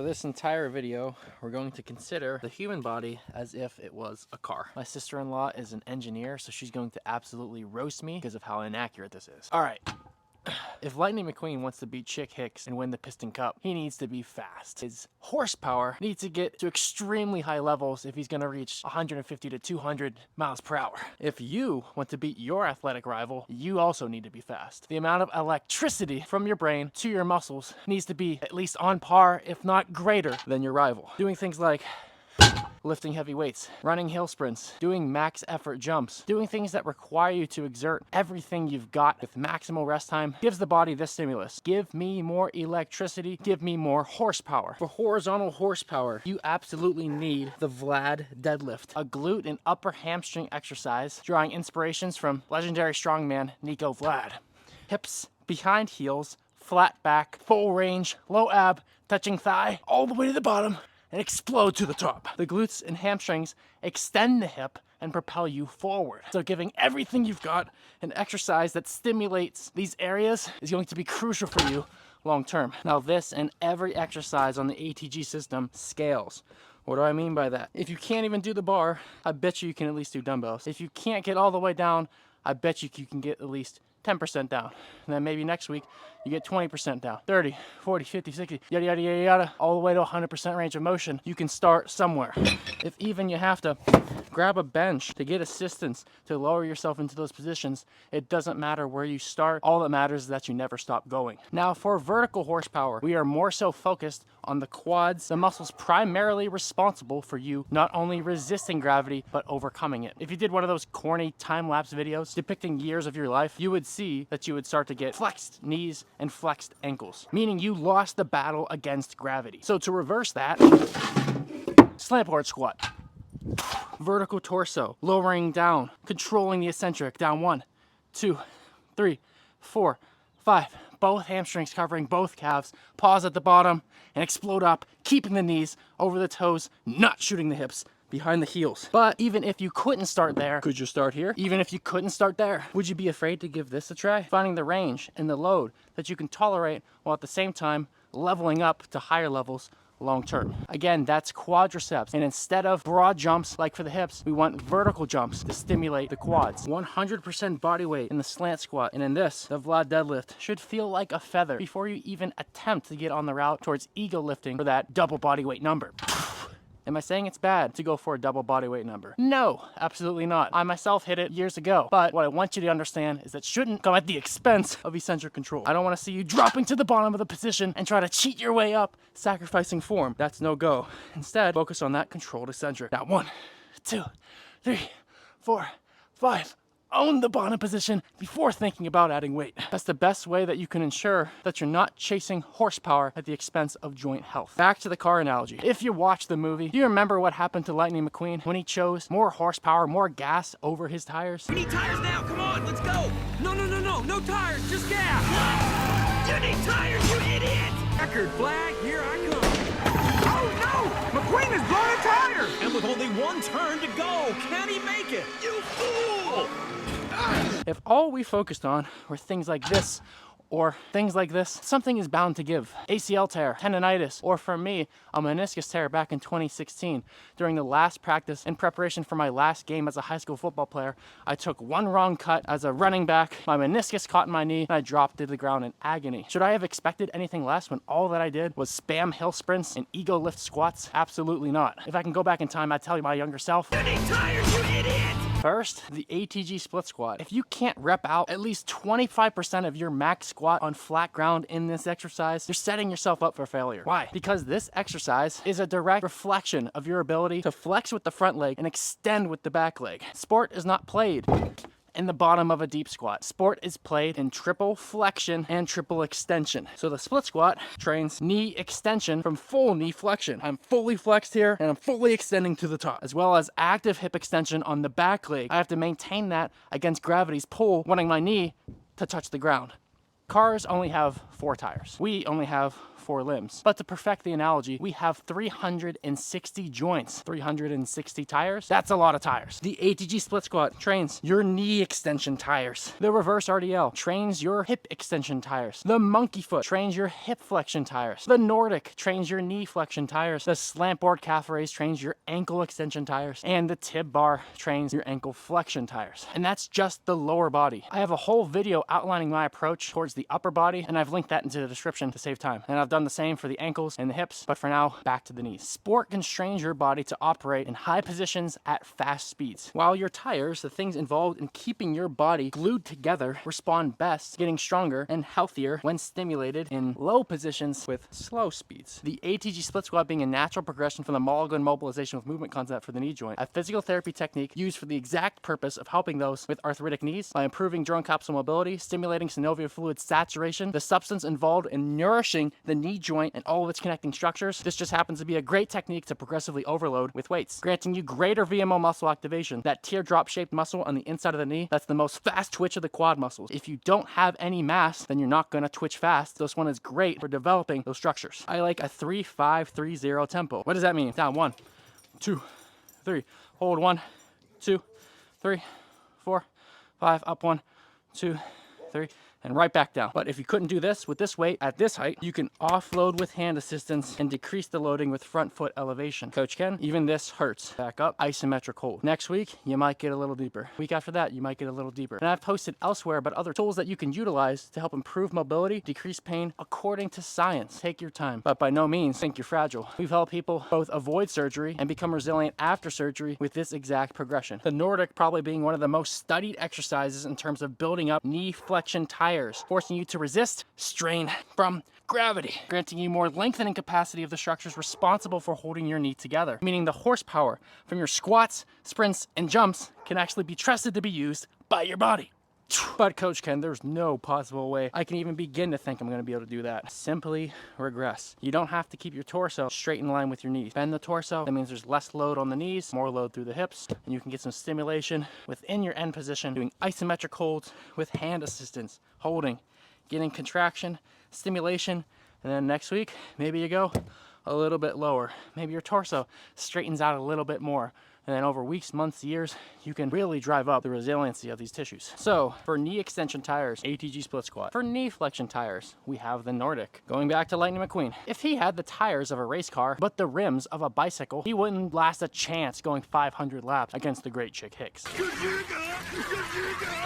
For this entire video, we're going to consider the human body as if it was a car. My sister-in-law is an engineer, so she's going to absolutely roast me because of how inaccurate this is. All right. If Lightning McQueen wants to beat Chick Hicks and win the Piston Cup, he needs to be fast. His horsepower needs to get to extremely high levels if he's going to reach 150 to 200 miles per hour. If you want to beat your athletic rival, you also need to be fast. The amount of electricity from your brain to your muscles needs to be at least on par, if not greater, than your rival. Doing things like lifting heavy weights, running hill sprints, doing max effort jumps, doing things that require you to exert everything you've got with maximal rest time gives the body this stimulus. Give me more electricity, give me more horsepower. For horizontal horsepower, you absolutely need the Vlad deadlift, a glute and upper hamstring exercise, drawing inspirations from legendary strongman Nico Vlad. Hips behind heels, flat back, full range, low ab, touching thigh, all the way to the bottom, and explode to the top. The glutes and hamstrings extend the hip and propel you forward. So giving everything you've got an exercise that stimulates these areas is going to be crucial for you long term. Now this and every exercise on the ATG system scales. What do I mean by that? If you can't even do the bar, I bet you can at least do dumbbells. If you can't get all the way down, I bet you can get at least 10% down. And then maybe next week, you get 20% down, 30, 40, 50, 60, yada, yada, yada, yada, all the way to 100% range of motion. You can start somewhere. If even you have to grab a bench to get assistance to lower yourself into those positions, it doesn't matter where you start. All that matters is that you never stop going. Now for vertical horsepower, we are more so focused on the quads, the muscles primarily responsible for you not only resisting gravity, but overcoming it. If you did one of those corny time-lapse videos depicting years of your life, you would see that you would start to get flexed knees and flexed ankles, meaning you lost the battle against gravity. So to reverse that, slant board squat, vertical torso, lowering down, controlling the eccentric, down 1, 2, 3, 4, 5, both hamstrings covering both calves, pause at the bottom, and explode up, keeping the knees over the toes, not shooting the hips behind the heels. But even if you couldn't start there, could you start here? Even if you couldn't start there, would you be afraid to give this a try? Finding the range and the load that you can tolerate while at the same time leveling up to higher levels long term. Again, that's quadriceps. And instead of broad jumps like for the hips, we want vertical jumps to stimulate the quads. 100% body weight in the slant squat. And in this, the Vlad deadlift should feel like a feather before you even attempt to get on the route towards ego lifting for that double body weight number. Am I saying it's bad to go for a double body weight number? No, absolutely not. I myself hit it years ago. But what I want you to understand is that shouldn't come at the expense of eccentric control. I don't want to see you dropping to the bottom of the position and try to cheat your way up, sacrificing form. That's no go. Instead, focus on that controlled eccentric. Now 1, 2, 3, 4, 5. Own the bottom position before thinking about adding weight. That's the best way that you can ensure that you're not chasing horsepower at the expense of joint health. Back to the car analogy. If you watch the movie, do you remember what happened to Lightning McQueen when he chose more horsepower, more gas over his tires? We need tires now, come on, let's go! No tires, just gas! You need tires, you idiot! Record flag, here I come. Oh no! McQueen is blowing a tire! And with only one turn to go, can he make it? You fool! If all we focused on were things like this, or things like this, something is bound to give. ACL tear, tendonitis, or for me, a meniscus tear back in 2016. During the last practice in preparation for my last game as a high school football player, I took one wrong cut as a running back, my meniscus caught in my knee, and I dropped to the ground in agony. Should I have expected anything less when all that I did was spam hill sprints and ego lift squats? Absolutely not. If I can go back in time, I'd tell you my younger self, You need tires, you idiot! first, the ATG split squat. If you can't rep out at least 25% of your max squat on flat ground in this exercise, you're setting yourself up for failure. Why? Because this exercise is a direct reflection of your ability to flex with the front leg and extend with the back leg. Sport is not played in the bottom of a deep squat. Sport is played in triple flexion and triple extension. So the split squat trains knee extension from full knee flexion. I'm fully flexed here and I'm fully extending to the top, as well as active hip extension on the back leg. I have to maintain that against gravity's pull, wanting my knee to touch the ground. Cars only have 4 tires. We only have 4 limbs. But to perfect the analogy, we have 360 joints, 360 tires. That's a lot of tires. The ATG split squat trains your knee extension tires. The reverse RDL trains your hip extension tires. The monkey foot trains your hip flexion tires. The Nordic trains your knee flexion tires. The slant board calf raise trains your ankle extension tires. And the tib bar trains your ankle flexion tires. And that's just the lower body. I have a whole video outlining my approach towards the upper body, and I've linked that into the description to save time. And I've done the same for the ankles and the hips, but for now, back to the knees. Sport constrains your body to operate in high positions at fast speeds, while your tires, the things involved in keeping your body glued together, respond best, getting stronger and healthier when stimulated in low positions with slow speeds. The ATG split squat being a natural progression from the Mulligan mobilization with movement concept for the knee joint, a physical therapy technique used for the exact purpose of helping those with arthritic knees by improving joint capsule mobility, stimulating synovial fluid saturation, the substance involved in nourishing the knee joint and all of its connecting structures. This just happens to be a great technique to progressively overload with weights, granting you greater VMO muscle activation, that teardrop shaped muscle on the inside of the knee. That's the most fast twitch of the quad muscles. If you don't have any mass, then you're not going to twitch fast. This one is great for developing those structures. I like a 3-5-3-0 tempo. What does that mean? Down 1, 2, 3. Hold 1, 2, 3, 4, 5. Up 1, 2, 3. And right back down. But if you couldn't do this with this weight at this height, you can offload with hand assistance and decrease the loading with front foot elevation. Coach Ken, even this hurts. Back up, isometric hold. Next week, you might get a little deeper. Week after that, you might get a little deeper. And I've posted elsewhere about other tools that you can utilize to help improve mobility, decrease pain, according to science. Take your time, but by no means think you're fragile. We've helped people both avoid surgery and become resilient after surgery with this exact progression. The Nordic probably being one of the most studied exercises in terms of building up knee flexion tires, forcing you to resist strain from gravity, granting you more lengthening capacity of the structures responsible for holding your knee together, meaning the horsepower from your squats, sprints, and jumps can actually be trusted to be used by your body. But Coach Ken, there's no possible way I can even begin to think I'm going to be able to do that. Simply regress. You don't have to keep your torso straight in line with your knees. Bend the torso. That means there's less load on the knees, more load through the hips, and you can get some stimulation within your end position, doing isometric holds with hand assistance, holding, getting contraction, stimulation, and then next week, maybe you go a little bit lower. Maybe your torso straightens out a little bit more. And then over weeks, months, years, you can really drive up the resiliency of these tissues. So for knee extension tires, ATG split squat. For knee flexion tires, we have the Nordic. Going back to Lightning McQueen, if he had the tires of a race car, but the rims of a bicycle, he wouldn't last a chance going 500 laps against the great Chick Hicks.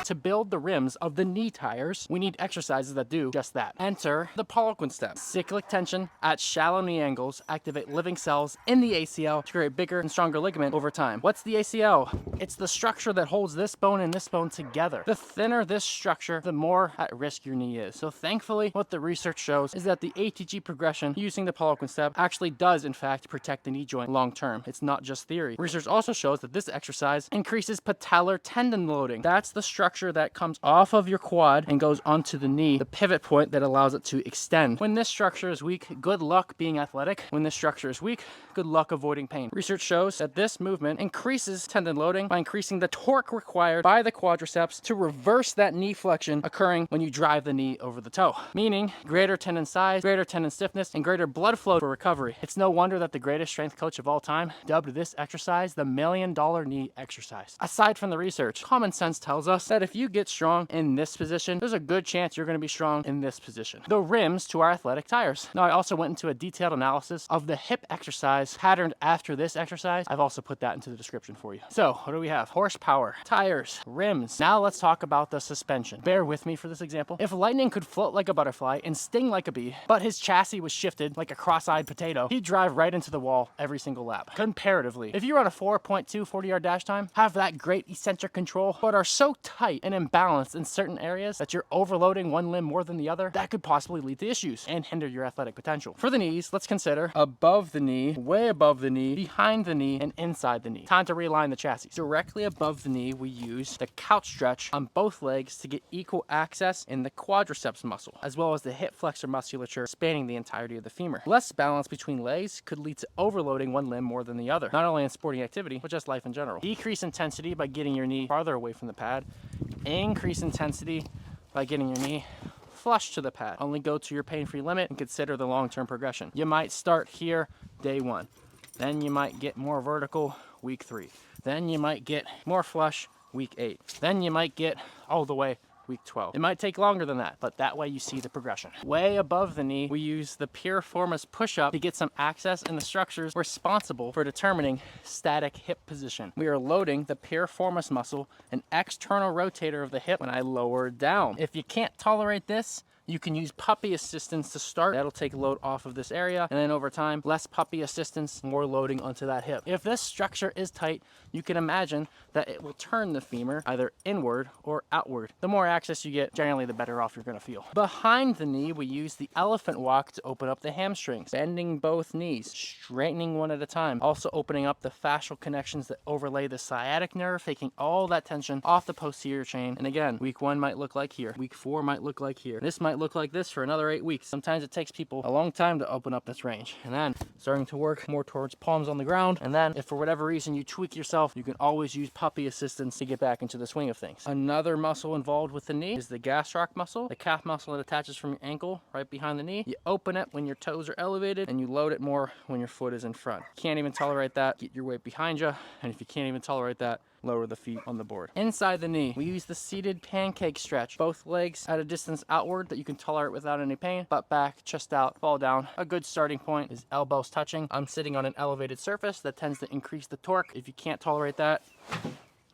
To build the rims of the knee tires, we need exercises that do just that. Enter the Poliquin step. Cyclic tension at shallow knee angles activate living cells in the ACL to create bigger and stronger ligament over time. What's the ACL? It's the structure that holds this bone and this bone together. The thinner this structure, the more at risk your knee is. So thankfully, what the research shows is that the ATG progression using the Poliquin step actually does in fact protect the knee joint long term. It's not just theory. Research also shows that this exercise increases patellar tendon loading. That's the structure that comes off of your quad and goes onto the knee, the pivot point that allows it to extend. When this structure is weak, good luck being athletic. When this structure is weak, good luck avoiding pain. Research shows that this movement increases tendon loading by increasing the torque required by the quadriceps to reverse that knee flexion occurring when you drive the knee over the toe, meaning greater tendon size, greater tendon stiffness, and greater blood flow for recovery. It's no wonder that the greatest strength coach of all time dubbed this exercise the $1 million knee exercise. Aside from the research, common sense tells us that if you get strong in this position, there's a good chance you're going to be strong in this position. The rims to our athletic tires. Now, I also went into a detailed analysis of the hip exercise patterned after this exercise. I've also put that into the description for you. So what do we have? Horsepower, tires, rims. Now let's talk about the suspension. Bear with me for this example. If Lightning could float like a butterfly and sting like a bee, but his chassis was shifted like a cross-eyed potato, he'd drive right into the wall every single lap. Comparatively, if you run a 4.2 40-yard dash time, have that great eccentric control, but are so tight and imbalanced in certain areas that you're overloading one limb more than the other, that could possibly lead to issues and hinder your athletic potential. For the knees, let's consider above the knee, way above the knee, behind the knee, and inside the knee. Time to realign the chassis. Directly above the knee, we use the couch stretch on both legs to get equal access in the quadriceps muscle, as well as the hip flexor musculature spanning the entirety of the femur. Less balance between legs could lead to overloading one limb more than the other, not only in sporting activity, but just life in general. Decrease intensity by getting your knee farther away from the pad. Increase intensity by getting your knee flush to the pad. Only go to your pain-free limit and consider the long-term progression. You might start here day 1. Then you might get more vertical week 3. Then you might get more flush week 8. Then you might get all the way week 12. It might take longer than that, but that way you see the progression. Way above the knee, we use the piriformis push-up to get some access in the structures responsible for determining static hip position. We are loading the piriformis muscle, an external rotator of the hip, when I lower down. If you can't tolerate this, you can use puppy assistance to start. That'll take load off of this area, and then over time, less puppy assistance, more loading onto that hip. If this structure is tight, you can imagine that it will turn the femur either inward or outward. The more access you get, generally the better off you're gonna feel. Behind the knee, we use the elephant walk to open up the hamstrings, bending both knees, straightening one at a time, also opening up the fascial connections that overlay the sciatic nerve, taking all that tension off the posterior chain. And again, week 1 might look like here, week 4 might look like here. This might look like this for another 8 weeks. Sometimes it takes people a long time to open up this range. And then starting to work more towards palms on the ground. And then if for whatever reason you tweak yourself, you can always use puppy assistance to get back into the swing of things. Another muscle involved with the knee is the gastroc muscle, the calf muscle that attaches from your ankle right behind the knee. You open it when your toes are elevated and you load it more when your foot is in front. Can't even tolerate that, get your weight behind you. And if you can't even tolerate that, lower the feet on the board. Inside the knee, we use the seated pancake stretch. Both legs at a distance outward that you can tolerate without any pain. Butt back, chest out, fall down. A good starting point is elbows touching. I'm sitting on an elevated surface that tends to increase the torque. If you can't tolerate that,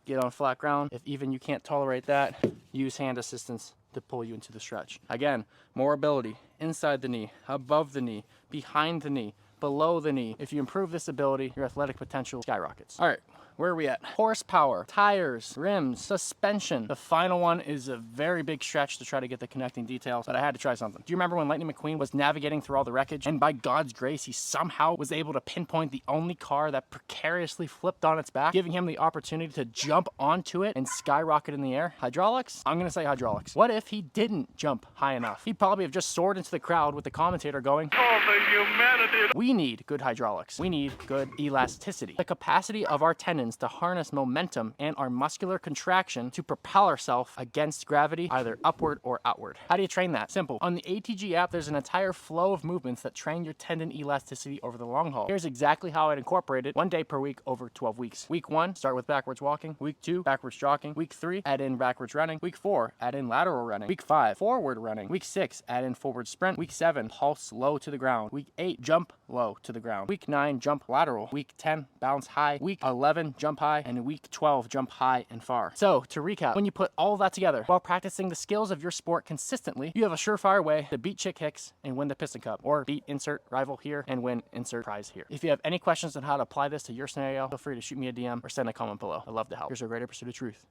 get on flat ground. If even you can't tolerate that, use hand assistance to pull you into the stretch. Again, more ability inside the knee, above the knee, behind the knee, below the knee. If you improve this ability, your athletic potential skyrockets. All right. Where are we at? Horsepower, tires, rims, suspension. The final one is a very big stretch to try to get the connecting details, but I had to try something. Do you remember when Lightning McQueen was navigating through all the wreckage, and by God's grace, he somehow was able to pinpoint the only car that precariously flipped on its back, giving him the opportunity to jump onto it and skyrocket in the air? Hydraulics? I'm gonna say hydraulics. What if he didn't jump high enough? He'd probably have just soared into the crowd with the commentator going, "Oh, the humanity." We need good hydraulics. We need good elasticity. The capacity of our tendons to harness momentum and our muscular contraction to propel ourselves against gravity, either upward or outward. How do you train that? Simple. On the ATG app, there's an entire flow of movements that train your tendon elasticity over the long haul. Here's exactly how I'd incorporate it 1 day per week over 12 weeks. Week 1, start with backwards walking. Week 2, backwards jogging. Week 3, add in backwards running. Week 4, add in lateral running. Week 5, forward running. Week 6, add in forward sprint. Week 7, pulse low to the ground. Week 8, jump low to the ground. Week 9, jump lateral. Week 10, bounce high. Week 11, jump high. And week 12, jump high and far. So to recap, when you put all that together while practicing the skills of your sport consistently, you have a surefire way to beat Chick Hicks and win the Piston Cup, or beat insert rival here and win insert prize here. If you have any questions on how to apply this to your scenario, feel free to shoot me a DM or send a comment below. I'd love to help. Here's a greater pursuit of truth.